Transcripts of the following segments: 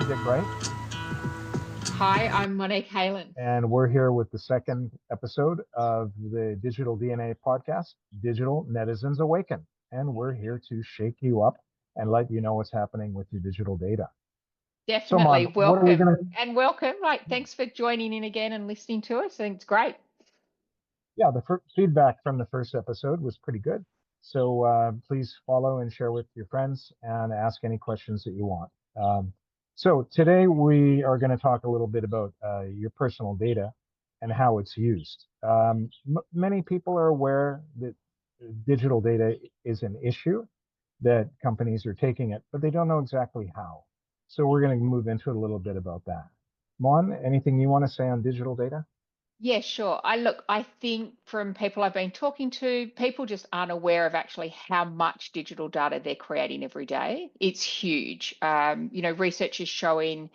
Dick Wright, Hi, I'm Monique Halen. and we're here with the second episode of the Digital DNA podcast, Digital Netizens Awaken. And we're here to shake you up and let you know what's happening with your digital data. So, Definitely Mon, what are we welcome going and welcome. Like, to? thanks for joining in again and listening to us. I think it's great. Yeah, the feedback from the first episode was pretty good. So please follow and share with your friends and ask any questions that you want. So today we are going to talk a little bit about your personal data and how it's used. Many people are aware that digital data is an issue, that companies are taking it, but they don't know exactly how. So we're going to move into a little bit about that. Mon, anything you want to say on digital data? Yeah, sure. I think from people I've been talking to, people just aren't aware of actually how much digital data they're creating every day. It's huge. Research is showing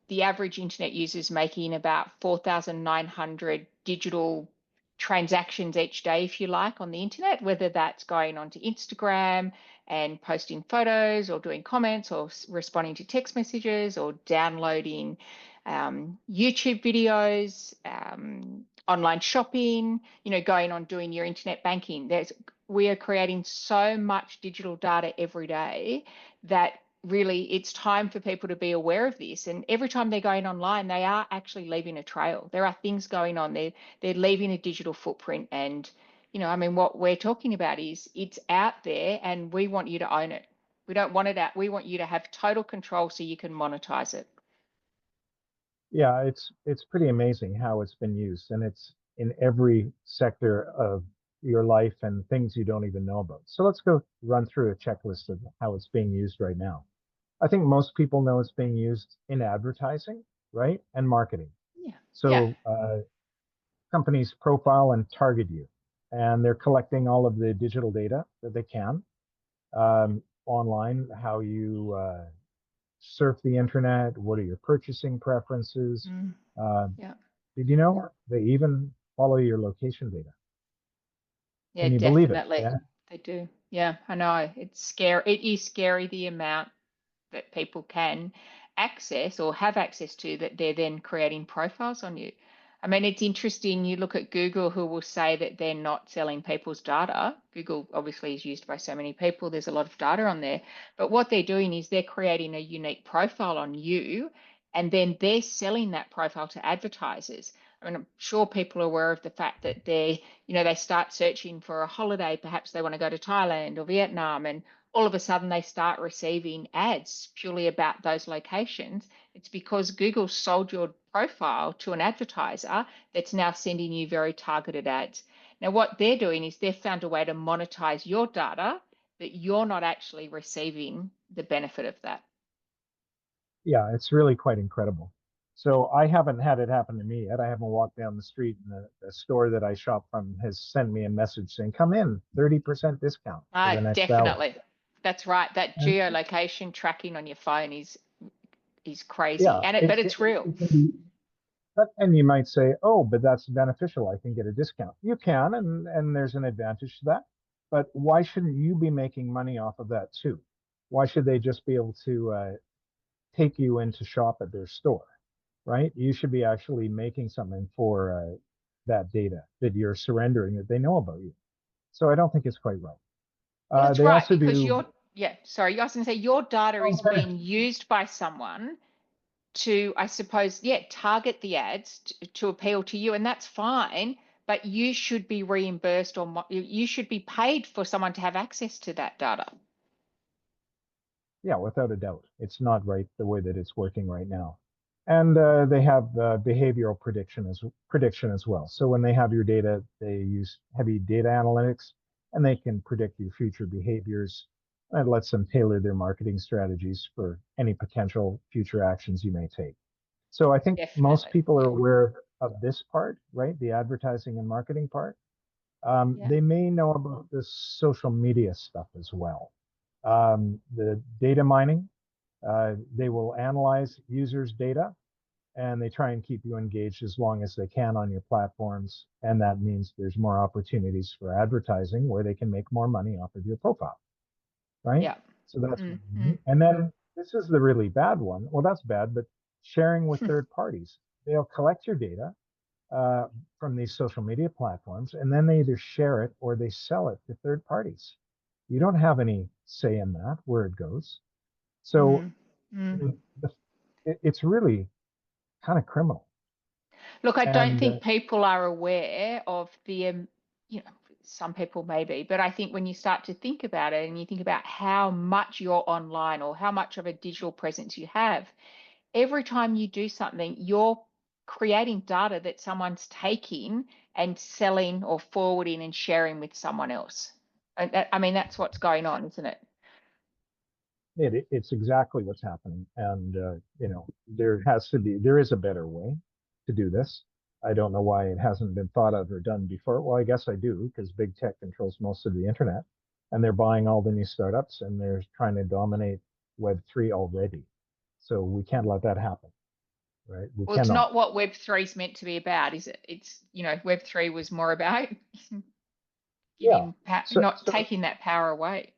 the average internet user is making about 4,900 digital transactions each day, if you like, on the internet, whether that's going onto Instagram and posting photos or doing comments or responding to text messages or downloading YouTube videos, online shopping, going on doing your internet banking. We are creating so much digital data every day that really it's time for people to be aware of this. And every time they're going online, they are actually leaving a trail. There are things going on. They're leaving a digital footprint. And, what we're talking about is it's out there and we want you to own it. We don't want it out. We want you to have total control so you can monetize it. Yeah, it's pretty amazing how it's been used, and it's in every sector of your life and things you don't even know about. So let's go run through a checklist of how it's being used right now. I think most people know it's being used in advertising, right? And marketing. Yeah. Yeah. So companies profile and target you, and they're collecting all of the digital data that they can online, how you surf the internet, what are your purchasing preferences. Mm, Uh, yeah. did you know they even follow your location data? Yeah, Can you believe it? definitely. Yeah. They do. Yeah, I know. It's scary. It is scary the amount that people can access or have access to that they're then creating profiles on you. I mean, it's interesting. You look at Google, who will say that they're not selling people's data. Google obviously is used by so many people. There's a lot of data on there. But what they're doing is they're creating a unique profile on you, and then they're selling that profile to advertisers. I mean, I'm sure people are aware of the fact that they start searching for a holiday. Perhaps they want to go to Thailand or Vietnam, and all of a sudden they start receiving ads purely about those locations. It's because Google sold your profile to an advertiser that's now sending you very targeted ads. Now, what they're doing is they've found a way to monetize your data that you're not actually receiving the benefit of that. Yeah, it's really quite incredible. So I haven't had it happen to me yet. I haven't walked down the street and the store that I shop from has sent me a message saying, come in, 30% discount for the next hour. Definitely. That's right. That And geolocation tracking on your phone is crazy. yeah, But it's real. it can be, and you might say, oh, but that's beneficial. I can get a discount. You can, and there's an advantage to that. But why shouldn't you be making money off of that too? Why should they just be able to take you in to shop at their store, right? You should be actually making something for that data that you're surrendering that they know about you. So I don't think it's quite right. Well, it's They right also because do. sorry, you was going to say your data Oh, is being used by someone to, I suppose, target the ads to appeal to you, and that's fine. But you should be reimbursed or you should be paid for someone to have access to that data. yeah, without a doubt, it's not right the way that it's working right now. And they have behavioral prediction as well. So when they have your data, they use heavy data analytics, and they can predict your future behaviors. And it lets them tailor their marketing strategies for any potential future actions you may take. So I think most Definitely. people are Yeah. aware of this part, right? The advertising and marketing part. Yeah. They may know about the social media stuff as well. The data mining, they will analyze users' data and they try and keep you engaged as long as they can on your platforms. And that means there's more opportunities for advertising where they can make more money off of your profile, right? Yeah. So that's one Mm-hmm. way. And then this is the really bad one. Well, that's bad, but sharing with third parties. They'll collect your data uh, from these social media platforms, and then they either share it or they sell it to third parties. You don't have any say in that, where it goes. So Mm, mm. the, it's really kind of criminal. Look, I don't And think people are aware of the, you know, some people may be, but I think when you start to think about it and you think about how much you're online or how much of a digital presence you have, every time you do something, you're creating data that someone's taking and selling or forwarding and sharing with someone else. And I mean, that's what's going on, isn't it? it's exactly what's happening. And there is a better way to do this. I don't know why it hasn't been thought of or done before. Well, I guess I do, because big tech controls most of the internet, and they're buying all the new startups, and they're trying to dominate Web3 already. So we can't let that happen, right? We Well, it's cannot. not what Web3 is meant to be about, is it? It's, Web3 was more about Yeah. giving, So, not so taking that power away.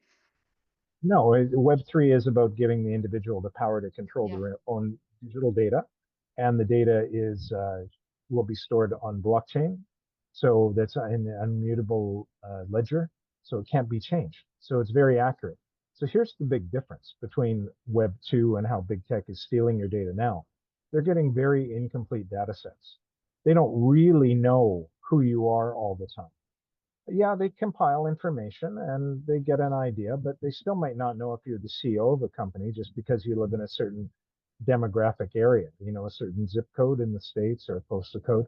no, Web3 is about giving the individual the power to control Yeah. their own digital data, and the data is will be stored on blockchain, so that's an immutable ledger, so it can't be changed. So it's very accurate. So here's the big difference between Web2 and how big tech is stealing your data now. They're getting very incomplete data sets. They don't really know who you are all the time. Yeah, they compile information and they get an idea, but they still might not know if you're the CEO of a company just because you live in a certain demographic area, a certain zip code in the States or a postal code.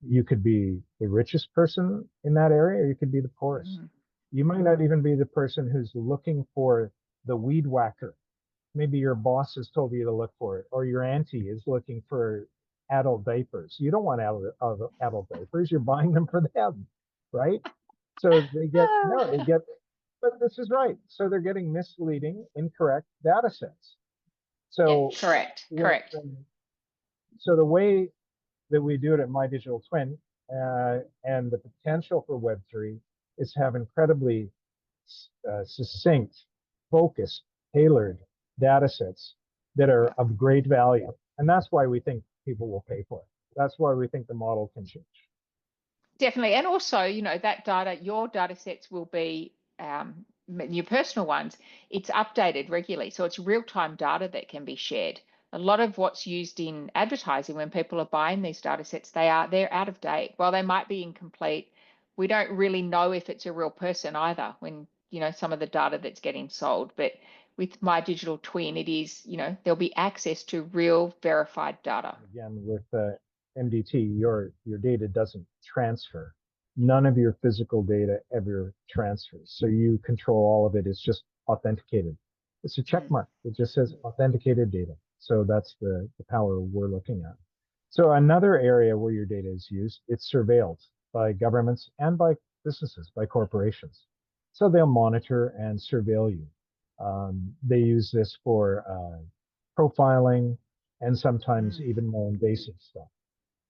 You could be the richest person in that area, or you could be the poorest. Mm. You might not even be the person who's looking for the weed whacker. Maybe your boss has told you to look for it, or your auntie is looking for adult diapers. You don't want adult diapers, you're buying them for them, right? So they get, but this is right. So they're getting misleading, incorrect data sets. Yeah, So correct, when, correct. when so the way that we do it at My Digital Twin and the potential for Web3 is to have incredibly succinct, focused, tailored data sets that are Yeah, of great value. And that's why we think people will pay for it. That's why we think the model can change. definitely. And also, that data, your data sets will be your personal ones. It's updated regularly. So it's real-time data that can be shared. A lot of what's used in advertising when people are buying these data sets, they're out of date. While they might be incomplete, we don't really know if it's a real person either when, some of the data that's getting sold. But with My Digital Twin, it is, there'll be access to real verified data. Again, with MDT, your data doesn't transfer. None of your physical data ever transfers. So you control all of it. It's just authenticated. It's a check Mm. mark. It just says authenticated data. So that's the power we're looking at. So another area where your data is used, it's surveilled by governments and by businesses, by corporations. So they'll monitor and surveil you. They use this for profiling and sometimes Mm. even more invasive stuff.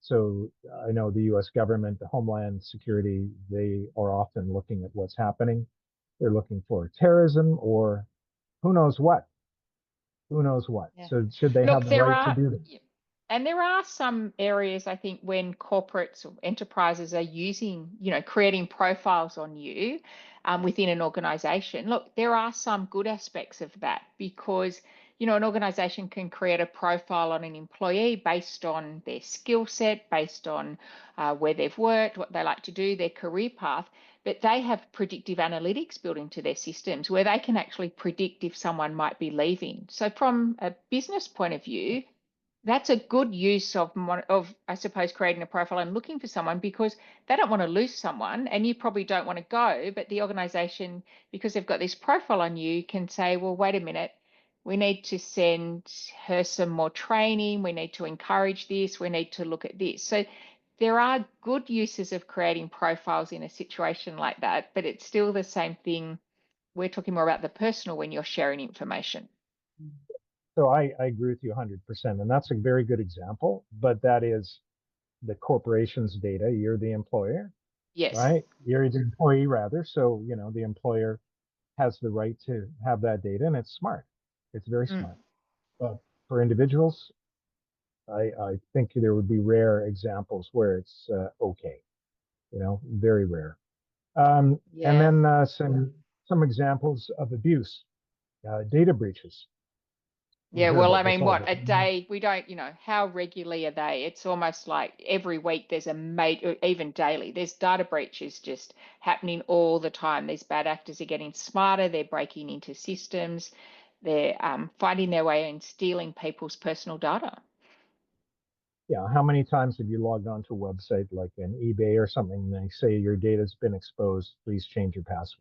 So I know the US government, the Homeland Security, they are often looking at what's happening. They're looking for terrorism or who knows what. Who knows what. Yeah. So should they have Look, the right to do this? there are some areas I think when corporates or enterprises are using, creating profiles on you within an organization. Look, there are some good aspects of that because, an organization can create a profile on an employee based on their skill set, based on where they've worked, what they like to do, their career path. But they have predictive analytics built into their systems where they can actually predict if someone might be leaving. So, from a business point of view, that's a good use of I suppose creating a profile and looking for someone because they don't want to lose someone and you probably don't want to go, but the organization, because they've got this profile on you, can say, well, wait a minute, we need to send her some more training, we need to encourage this, we need to look at this. So there are good uses of creating profiles in a situation like that, but it's still the same thing. We're talking more about the personal when you're sharing information. So I agree with you 100%. And that's a very good example, but that is the corporation's data. You're the employer, Yes. right? You're the employee rather. So, the employer has the right to have that data and it's smart. It's very Mm. smart. But for individuals, I think there would be rare examples where it's okay. Very rare. And Yeah. then some examples of abuse, data breaches. You Yeah, hear well, I about this mean, all what the a time. day we don't, how regularly are they? It's almost like every week there's a or even daily. There's data breaches just happening all the time. These bad actors are getting smarter. They're breaking into systems. They're finding their way and stealing people's personal data. Yeah, how many times have you logged onto a website like an eBay or something, and they say your data's been exposed, please change your password?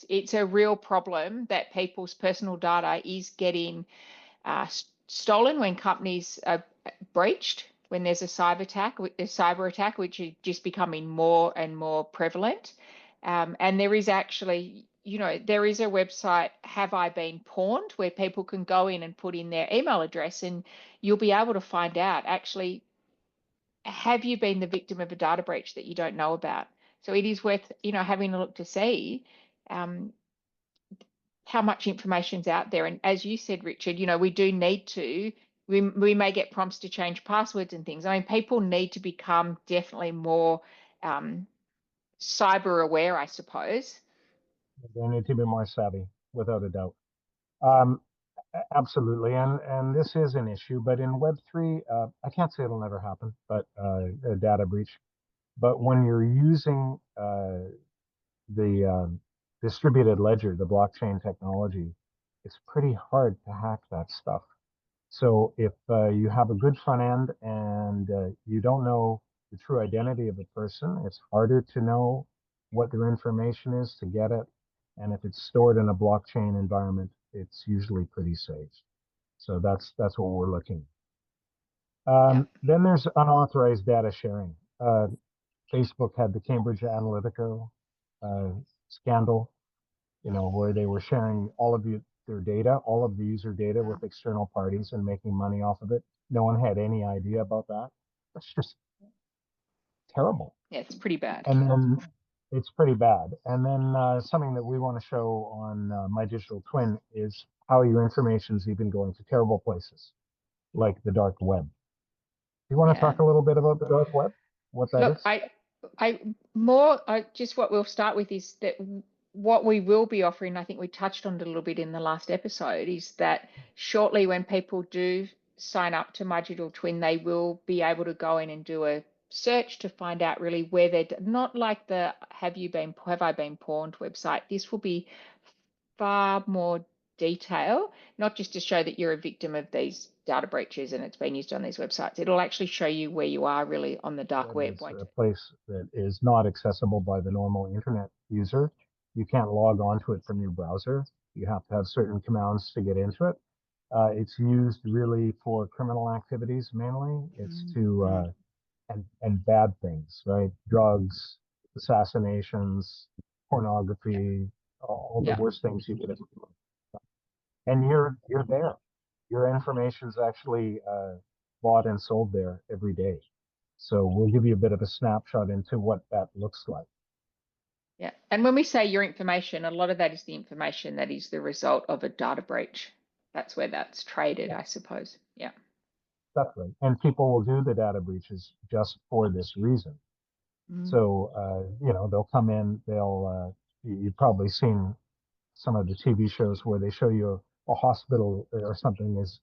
It's a real problem that people's personal data is getting stolen when companies are breached, when there's a cyber attack, which is just becoming more and more prevalent. And there is actually, there is a website, Have I Been Pawned, where people can go in and put in their email address, and you'll be able to find out actually, have you been the victim of a data breach that you don't know about? So it is worth, having a look to see. Um, how much information's out there. And as you said, Richard, we do need to, we may get prompts to change passwords and things. I mean, people need to become definitely more cyber aware, I suppose. They need to be more savvy, without a doubt. Um, Absolutely, and this is an issue, but in Web3, I can't say it'll never happen, but a data breach. But when you're using the distributed ledger, the blockchain technology, it's pretty hard to hack that stuff. So if you have a good front end and you don't know the true identity of a person, it's harder to know what their information is to get it. And if it's stored in a blockchain environment, it's usually pretty safe. So that's what we're looking. Yeah. Then there's unauthorized data sharing. Facebook had the Cambridge Analytica uh, scandal, where they were sharing their data, all of the user data with external parties and making money off of it. No one had any idea about that. That's just terrible. Yeah, it's pretty bad. And then it's pretty bad. And then something that we want to show on My Digital Twin is how your information is even going to terrible places, like the dark web. Do you want to Yeah. talk a little bit about the dark web? What that Look, is? I just what we'll start with is that what we will be offering, I think we touched on it a little bit in the last episode, is that shortly when people do sign up to My Digital Twin, they will be able to go in and do a search to find out really where they're not like the Have I Been Pawned website. This will be far more detail, not just to show that you're a victim of these data breaches and it's been used on these websites. It'll actually show you where you are really on the dark Web web, is won't a it? place that is not accessible by the normal internet user. You can't log onto it from your browser. You have to have certain commands to get into it. It's used really for criminal activities mainly. It's to Mm. and bad things, right? Drugs, assassinations, pornography, all the Yeah. worst things you could. And you're there. Your information is actually bought and sold there every day. So we'll give you a bit of a snapshot into what that looks like. Yeah. And when we say your information, a lot of that is the information that is the result of a data breach. That's where that's traded, Yeah, I suppose. Yeah. definitely. And people will do the data breaches just for this reason. Mm. So they'll come in. You've probably seen some of the TV shows where they show you a hospital or something is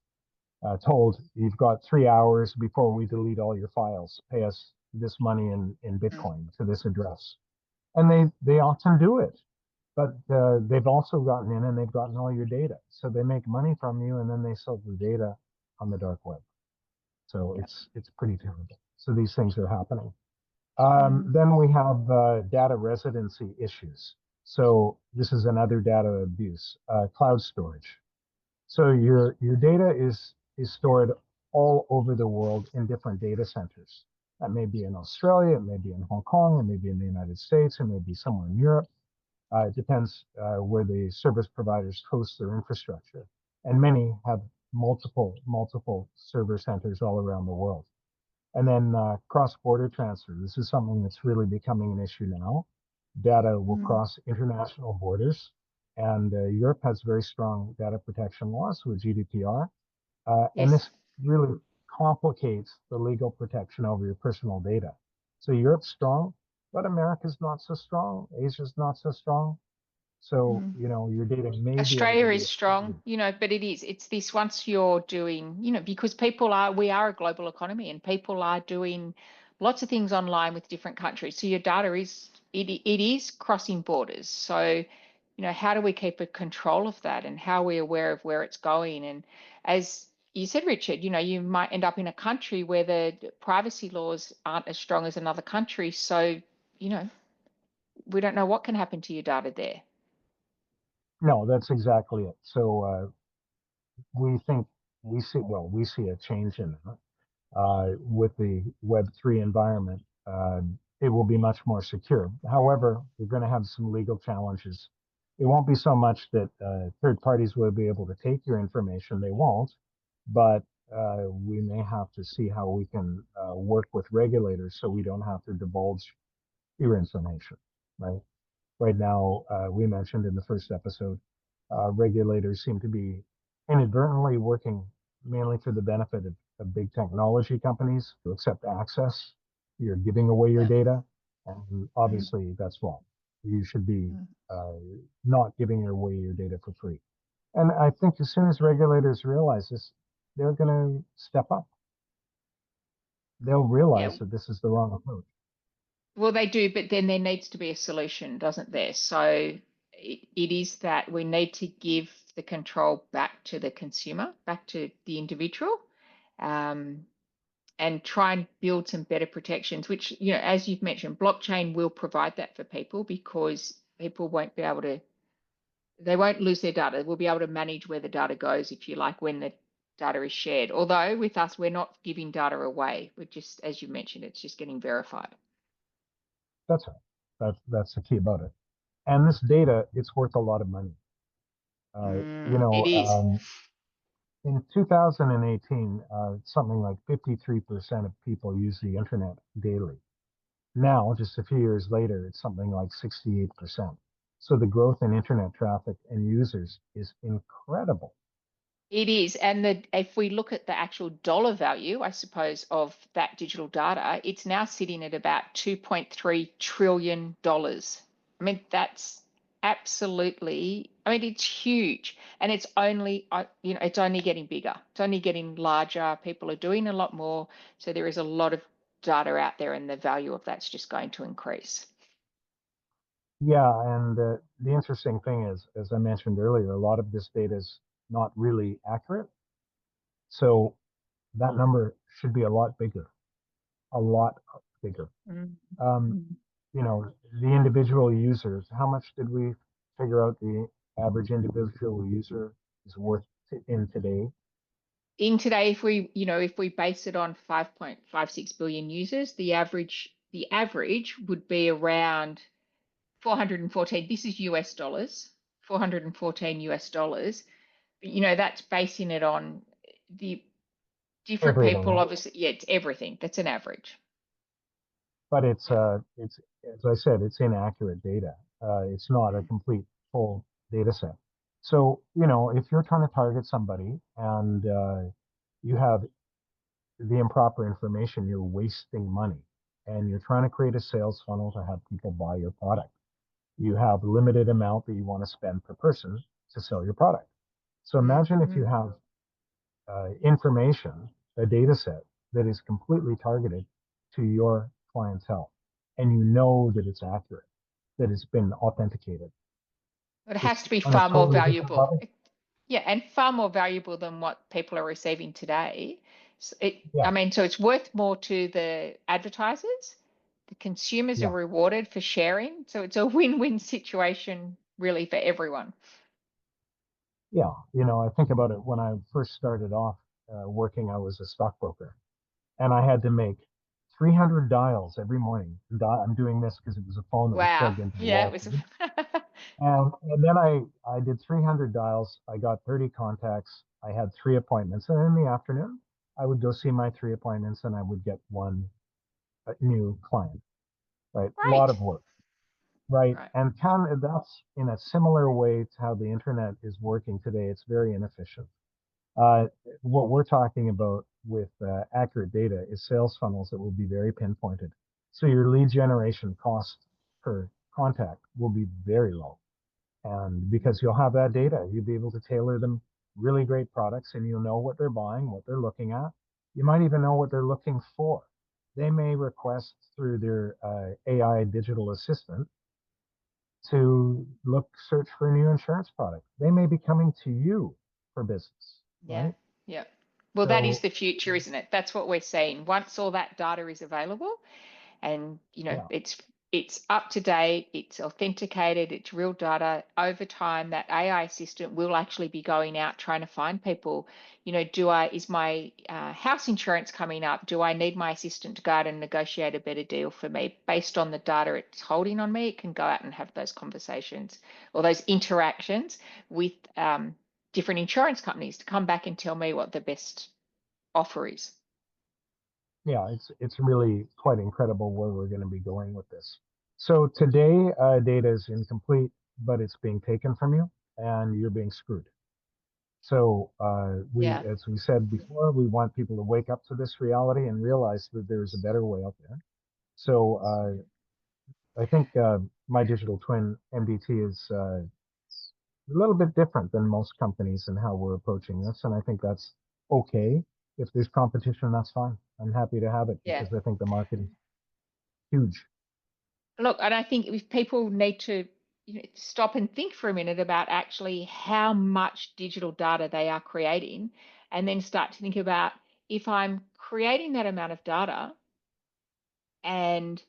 told you've got 3 hours before we delete all your files. Pay us this money in Mm. Bitcoin to this address, and they often do it. But they've also gotten in and they've gotten all your data, so they make money from you, and then they sell the data on the dark web. So Yeah. it's pretty terrible. So these things are happening. Mm. Then we have data residency issues. So this is another data abuse. Cloud storage. So your data is stored all over the world in different data centers. That may be in Australia, it may be in Hong Kong, it may be in the United States, it may be somewhere in Europe. It depends where the service providers host their infrastructure. And many have multiple server centers all around the world. And then cross-border transfer. This is something that's really becoming an issue now. Data will Mm. cross international borders. And Europe has very strong data protection laws with GDPR. And Yes. this really complicates the legal protection over your personal data. So Europe's strong, but America's not so strong. Asia's not so strong. So, Mm. your data may be able to Australia be is strong, exploited. but it's this once you're doing, because we are a global economy and people are doing lots of things online with different countries. So your data it is crossing borders. So, how do we keep a control of that and how are we aware of where it's going? And as you said, Richard, you might end up in a country where the privacy laws aren't as strong as another country. So, you know, we don't know what can happen to your data there. No, that's exactly it. So we think we see a change in that. With the Web3 environment, it will be much more secure. However, we're going to have some legal challenges. It won't be so much that third parties will be able to take your information, they won't, but we may have to see how we can work with regulators so we don't have to divulge your information, right? Right now, we mentioned in the first episode, regulators seem to be inadvertently working mainly for the benefit of big technology companies to accept access. You're giving away your Yeah. data, and Mm, obviously that's wrong. You should be mm. uh, not giving away your data for free. And I think as soon as regulators realize this, they're going to step up. They'll Yeah. realize that this is the wrong approach. Well, they do, but then there needs to be a solution, doesn't there? So it is that we need to give the control back to the consumer, back to the individual, um, and try and build some better protections, which, as you've mentioned, blockchain will provide that for people because people won't be able to, they won't lose their data. We'll be able to manage where the data goes, if you like, when the data is shared. Although with us, we're not giving data away. We're just, as you mentioned, it's just getting verified. That's right. That's the key about it. And this data, it's worth a lot of money. Uh, you It know, is. in 2018, something like 53% of people use the internet daily. Now, just a few years later, it's something like 68%. So the growth in internet traffic and users is incredible. It is. And if we look at the actual dollar value, I suppose, of that digital data, it's now sitting at about $2.3 trillion. I mean, that's it's huge. And it's only, it's only getting bigger. It's only getting larger. People are doing a lot more. So there is a lot of data out there, and the value of that's just going to increase. Yeah, and the interesting thing is, as I mentioned earlier, a lot of this data is not really accurate. So that number should be a lot bigger. Mm. Um, Mm. the individual users, how much did we figure out the average individual user is worth in today? In today, if we base it on 5.56 billion users, the average would be around 414. This is US dollars, 414 US dollars. But that's basing it on the different Everything, people, right? obviously. Yeah, it's everything. That's an average. But it's as I said, it's inaccurate data. It's not a Mm. complete full data set. So if you're trying to target somebody and you have the improper information, you're wasting money, and you're trying to create a sales funnel to have people buy your product. You have a limited amount that you want to spend per person to sell your product. So imagine if you Mm. have information, a data set that is completely targeted to your clientele, and you know that it's accurate, that it's been authenticated. But it It's has to be on a far more totally different valuable. level. Yeah, and far more valuable than what people are receiving today. Yeah, So it's worth more to the advertisers. The consumers are yeah, rewarded for sharing. So it's a win-win situation really for everyone. yeah. I think about it when I first started off working, I was a stockbroker, and I had to make 300 dials every morning. I'm doing this because it was a phone that was Wow. plugged into the Yeah, it wall. was. And then I did 300 dials. I got 30 contacts. I had 3 appointments. And in the afternoon, I would go see my 3 appointments and I would get one new client, right? A lot Great. of work. right? Right. And that's in a similar way to how the internet is working today. It's very inefficient. Uh, what we're talking about with accurate data is sales funnels that will be very pinpointed. So your lead generation cost per contact will be very low. And because you'll have that data, you'll be able to tailor them really great products and you'll know what they're buying, what they're looking at. You might even know what they're looking for. They may request through their AI digital assistant to search for a new insurance product. They may be coming to you for business, Yeah. right? Yeah. Well, that is So, the future, isn't it? That's what we're seeing. Once all that data is available, and yeah, it's up to date, it's authenticated, it's real data. Over time, that AI assistant will actually be going out trying to find people. Is my house insurance coming up? Do I need my assistant to go out and negotiate a better deal for me based on the data it's holding on me? It can go out and have those conversations or those interactions with different insurance companies to come back and tell me what the best offer is. yeah, it's really quite incredible where we're going to be going with this. So today, data is incomplete, but it's being taken from you, and you're being screwed. So Yeah. as we said before, we want people to wake up to this reality and realize that there's a better way out there. So I think my digital twin MDT is a little bit different than most companies and how we're approaching this, and I think that's okay. If there's competition, that's fine. I'm happy to have it Yeah. because I think the market is huge. Look, and I think if people need to stop and think for a minute about actually how much digital data they are creating, and then start to think about if I'm creating that amount of data and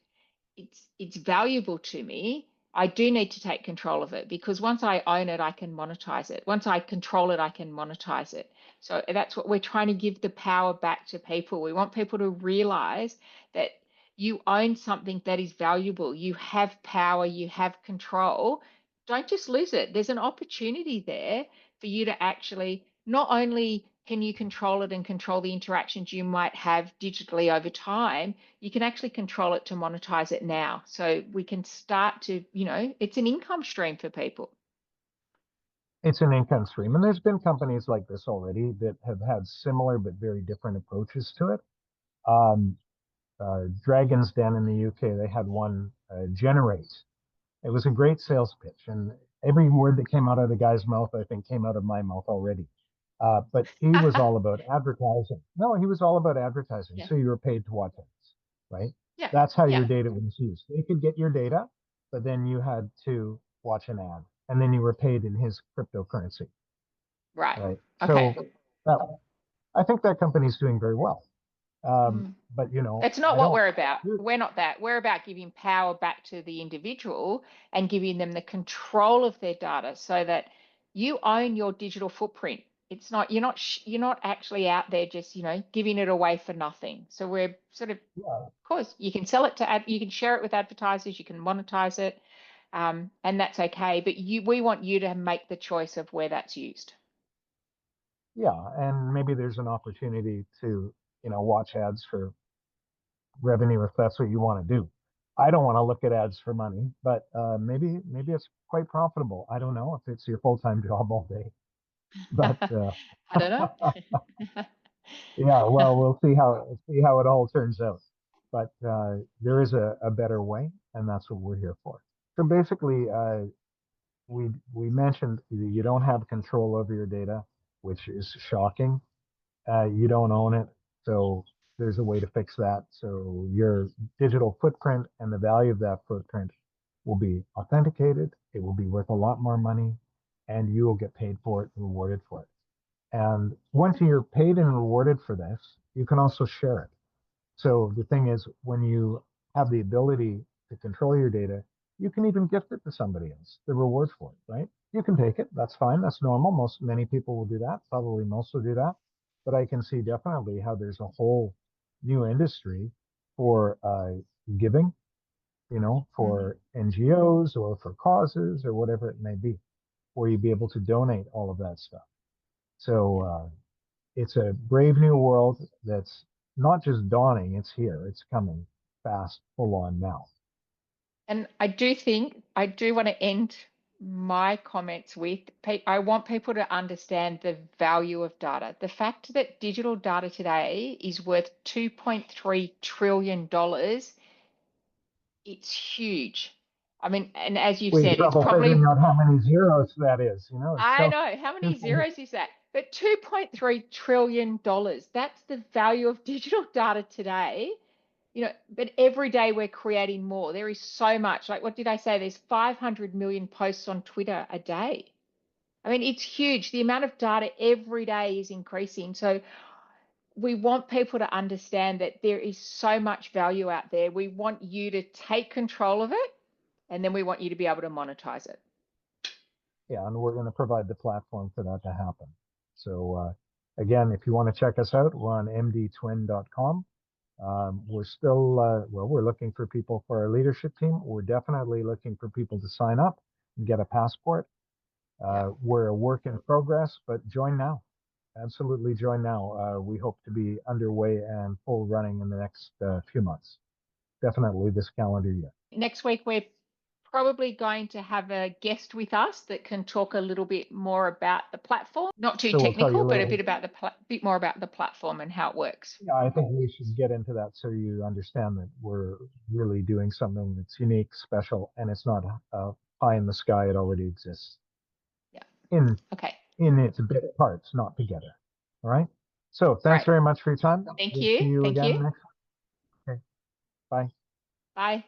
it's valuable to me, I do need to take control of it because once I own it, I can monetize it. Once I control it, I can monetize it. So that's what we're trying to give the power back to people. We want people to realize that you own something that is valuable. You have power, you have control. Don't just lose it. There's an opportunity there for you to actually not only can you control it and control the interactions you might have digitally over time, you can actually control it to monetize it now. So we can start to, it's an income stream for people. It's an income stream, and there's been companies like this already that have had similar but very different approaches to it. Um, Dragon's Den in the UK, they had one Generate. It was a great sales pitch, and every word that came out of the guy's mouth, I think, came out of my mouth already. But he was all about advertising. No, he was all about advertising. Yeah. So you were paid to watch ads, right? Yeah. That's how your Yeah. data was used. They could get your data, but then you had to watch an ad, and then you were paid in his cryptocurrency, Right. right? Okay. So that, I think that company's doing very well. Mm. But That's not I what don't. we're about. We're not that. We're about giving power back to the individual and giving them the control of their data so that you own your digital footprint. It's not you're not actually out there just, giving it away for nothing. So we're sort of Yeah, course, you can sell it to you can share it with advertisers, you can monetize it, and that's okay. But we want you to make the choice of where that's used. yeah, and maybe there's an opportunity to watch ads for revenue if that's what you want to do. I don't want to look at ads for money, but maybe it's quite profitable. I don't know if it's your full time job all day, but I don't know. yeah, well, we'll see how it all turns out. But there is a better way, and that's what we're here for. So basically, we mentioned you don't have control over your data, which is shocking. You don't own it. So there's a way to fix that. So your digital footprint and the value of that footprint will be authenticated. It will be worth a lot more money, and you will get paid for it, rewarded for it. And once you're paid and rewarded for this, you can also share it. So the thing is, when you have the ability to control your data, you can even gift it to somebody else, the reward for it, right? You can take it. That's fine. That's normal. Many people will do that. Probably most will do that. But I can see definitely how there's a whole new industry for giving, Mhm. for NGOs or for causes or whatever it may be, where you'd be able to donate all of that stuff. So Yeah. it's a brave new world that's not just dawning, it's here, it's coming fast, full on now. And I do want to end my comments with, I want people to understand the value of data. The fact that digital data today is worth $2.3 trillion, it's huge. I mean, and as you've We have said, it's trouble probably, figuring out how many zeros that is. You know, it's I so know, how many simple. zeros is that? But $2.3 trillion, that's the value of digital data today. But every day we're creating more. There is so much. Like, what did I say? There's 500 million posts on Twitter a day. I mean, it's huge. The amount of data every day is increasing. So we want people to understand that there is so much value out there. We want you to take control of it, and then we want you to be able to monetize it. Yeah, and we're going to provide the platform for that to happen. So again, if you want to check us out, we're on mdtwin.com. We're still, we're looking for people for our leadership team. We're definitely looking for people to sign up and get a passport. We're a work in progress, but join now. Absolutely join now. We hope to be underway and full running in the next few months. Definitely this calendar year. Next week, we're probably going to have a guest with us that can talk a little bit more about the platform. Not too technical, but a bit more about the platform and how it works. Yeah, I think we should get into that so you understand that we're really doing something that's unique, special, and it's not pie in the sky. It already exists. Yeah. Okay. In its bit parts, not together. All right. So thanks very much for your time. Thank We'll you. see you Thank again you. next. Okay. Bye. Bye.